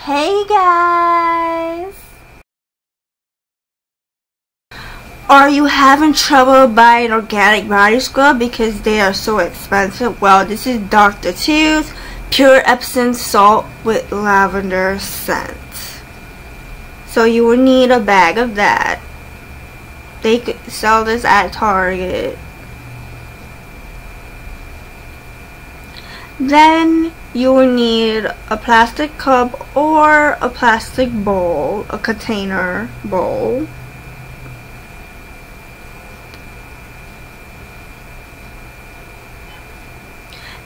Hey guys! Are you having trouble buying organic body scrub because they are so expensive? Well, this is Dr.Teals Pure Epsom Salt with Lavender scent. So you will need a bag of that. They could sell this at Target. Then you will need a plastic cup or a plastic bowl, a container bowl.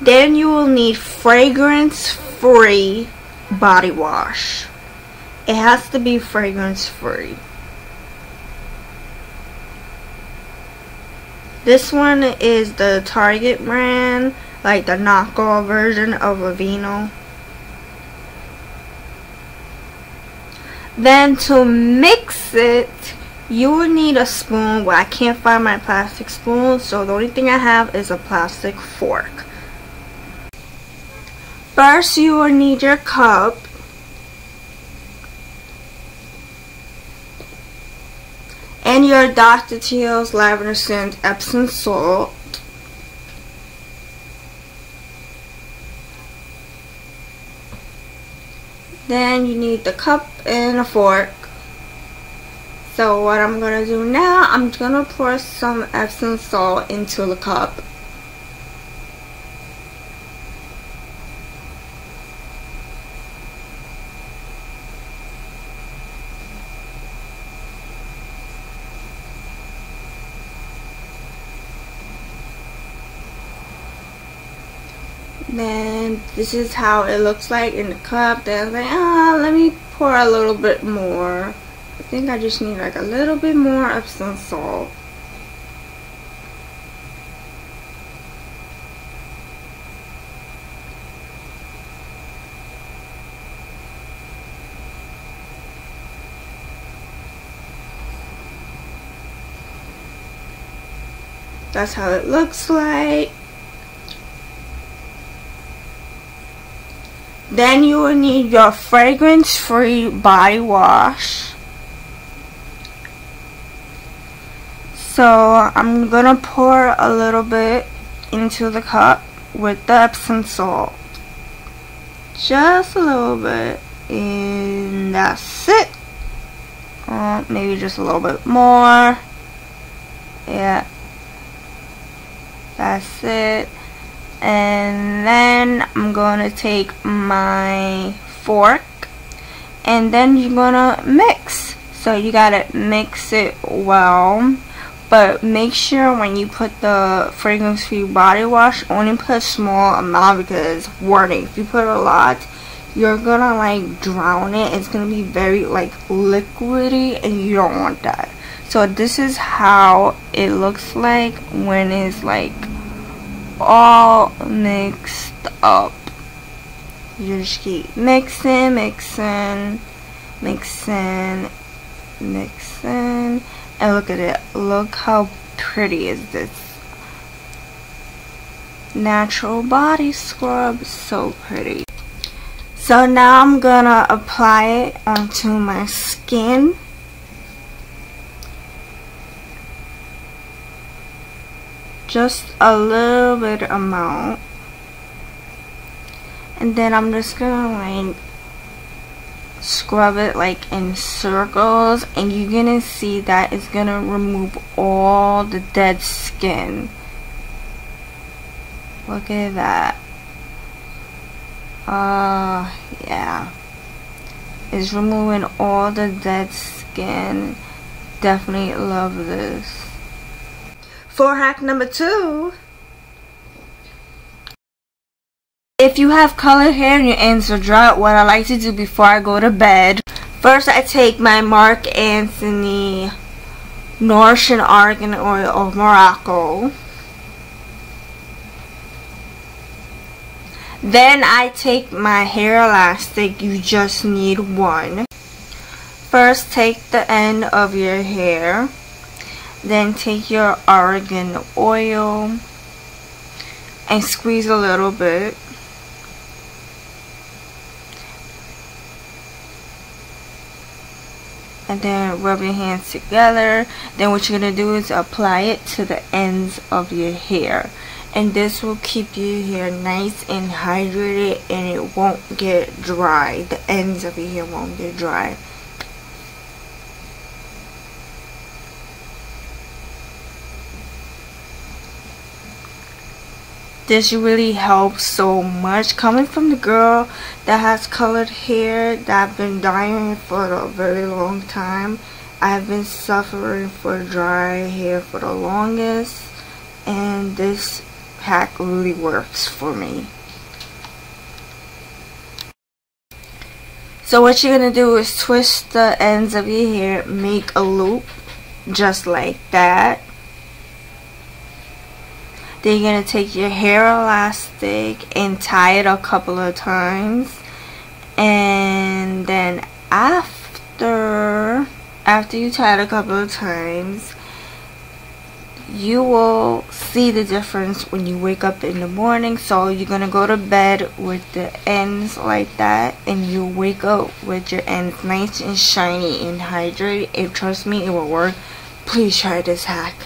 Then you will need fragrance-free body wash. It has to be fragrance-free. This one is the Target brand, like the knockoff version of Lavender. Then to mix it, you will need a spoon. Well, I can't find my plastic spoon, so the only thing I have is a plastic fork. First, you will need your cup. And your Dr.Teals Lavender scent Epsom salt. Then you need the cup and a fork. So what I'm going to do now, I'm going to pour some Epsom salt into the cup. Then this is how it looks like in the cup. Then I was like, let me pour a little bit more. I think I just need like a little bit more Epsom salt. That's how it looks like. Then you will need your fragrance-free body wash. So I'm gonna pour a little bit into the cup with the Epsom salt. Just a little bit, and that's it. Maybe just a little bit more. Yeah, that's it. And then I'm gonna take my fork, and then you're gonna mix. So you gotta mix it well, but make sure when you put the fragrance-free body wash, only put a small amount, because warning, if you put a lot, you're gonna like drown it. It's gonna be very like liquidy, and you don't want that. So this is how it looks like when it's like all mixed up. You just keep mixing, mixing, mixing, mixing, and look at it. Look how pretty is this natural body scrub. So pretty. So now I'm gonna apply it onto my skin. Just a little bit amount, and then I'm just gonna like scrub it like in circles, and you're gonna see that it's gonna remove all the dead skin. Look at that. Yeah, it's removing all the dead skin. Definitely love this. For hack number 2, if you have colored hair and your ends are dry, what I like to do before I go to bed, first I take my Marc Anthony Nourishing Argan Oil of Morocco. Then I take my hair elastic. You just need one. First, take the end of your hair. Then take your argan oil and squeeze a little bit. and then rub your hands together. Then what you're gonna do is apply it to the ends of your hair, and this will keep your hair nice and hydrated, and it won't get dry. The ends of your hair won't get dry. This really helps so much. Coming from the girl that has colored hair that I've been dyeing for a very long time, I've been suffering for dry hair for the longest, and this hack really works for me. So what you're gonna do is twist the ends of your hair, make a loop just like that. Then you're going to take your hair elastic and tie it a couple of times. And then after you tie it a couple of times, you will see the difference when you wake up in the morning. So you're going to go to bed with the ends like that, and you wake up with your ends nice and shiny and hydrated. And trust me, it will work. Please try this hack.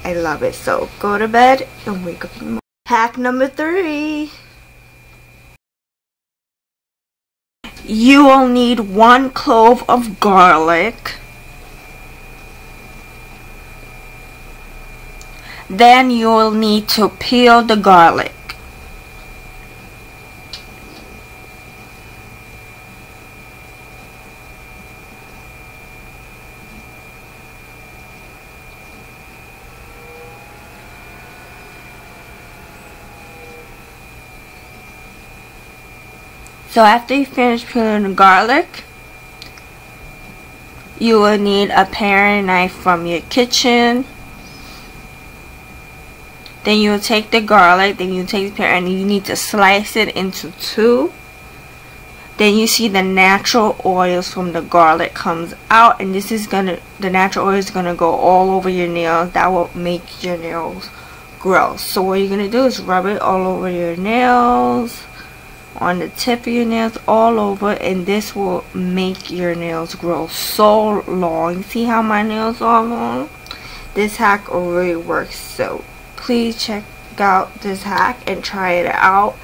I love it. So go to bed and wake up in the morning. Hack number 3. You will need 1 clove of garlic. Then you will need to peel the garlic. So after you finish peeling the garlic, you will need a paring knife from your kitchen. Then you will take the garlic, then you take the pear, and you need to slice it into 2. Then you see the natural oils from the garlic comes out, and this is the natural oil is gonna go all over your nails. That will make your nails grow. So what you're gonna do is rub it all over your nails, on the tip of your nails, all over, and this will make your nails grow so long. See how my nails are long? This hack really works. So please check out this hack and try it out,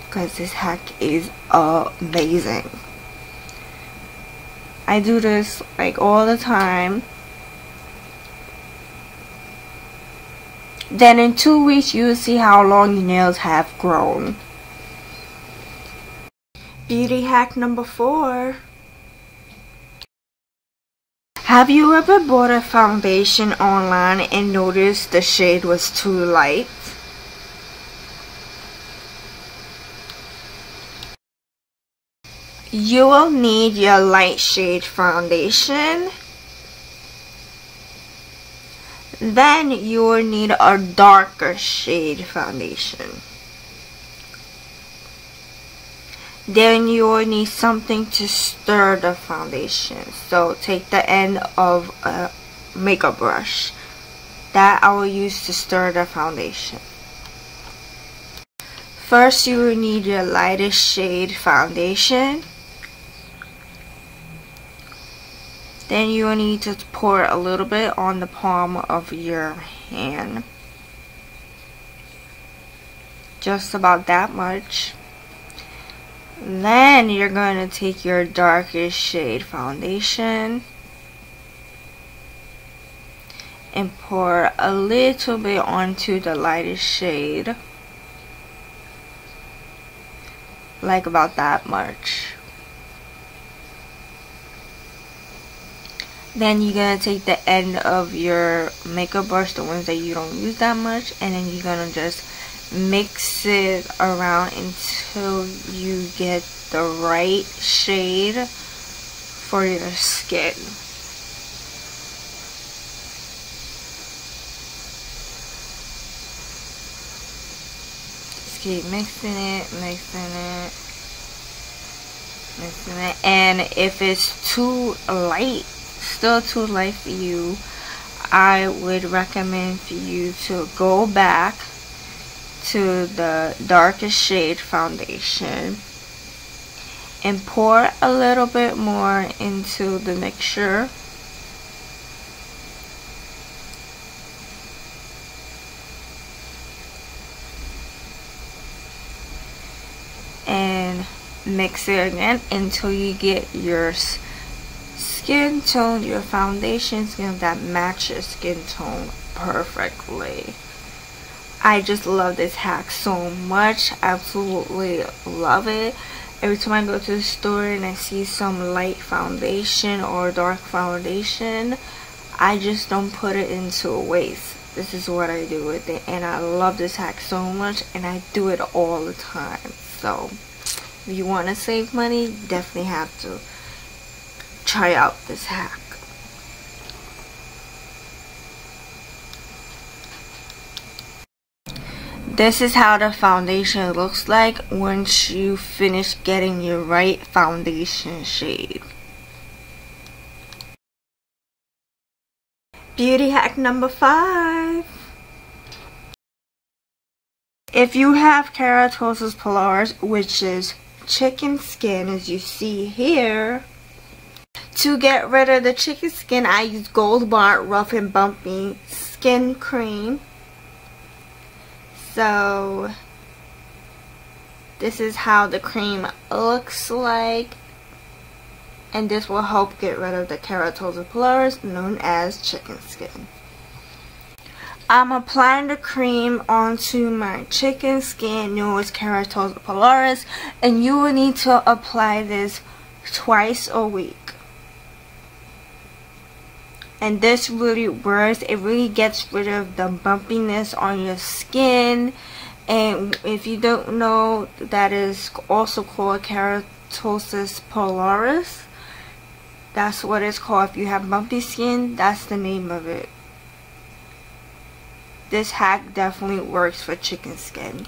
because this hack is amazing. I do this like all the time. Then in 2 weeks you will see how long your nails have grown. Beauty hack number 4. Have you ever bought a foundation online and noticed the shade was too light? You will need your light shade foundation. Then you will need a darker shade foundation. Then you will need something to stir the foundation. So take the end of a makeup brush that I will use to stir the foundation. First you will need your lightest shade foundation. Then you will need to pour a little bit on the palm of your hand. Just about that much. Then you're going to take your darkest shade foundation and pour a little bit onto the lightest shade, like about that much. Then you're going to take the end of your makeup brush, the ones that you don't use that much, and then you're going to just mix it around until you get the right shade for your skin. Just keep mixing it, and if it's too light, still too light for you, I would recommend for you to go back to the darkest shade foundation and pour a little bit more into the mixture mix it again until you get your skin tone, your foundation skin that matches skin tone perfectly. I just love this hack so much. Absolutely love it. Every time I go to the store and I see some light foundation or dark foundation, I just don't put it into a waste. This is what I do with it, and I love this hack so much, and I do it all the time. So if you want to save money, definitely have to try out this hack. This is how the foundation looks like once you finish getting your right foundation shade. Beauty hack number 5. If you have keratosis pilaris, which is chicken skin as you see here, to get rid of the chicken skin, I use Gold Bar Rough and Bumpy Skin Cream. So this is how the cream looks like, and this will help get rid of the keratosis pilaris, known as chicken skin. I'm applying the cream onto my chicken skin, known as keratosis pilaris, and you will need to apply this twice a week. And this really works. It really gets rid of the bumpiness on your skin. And if you don't know, that is also called keratosis pilaris. That's what it's called. If you have bumpy skin, that's the name of it. This hack definitely works for chicken skin.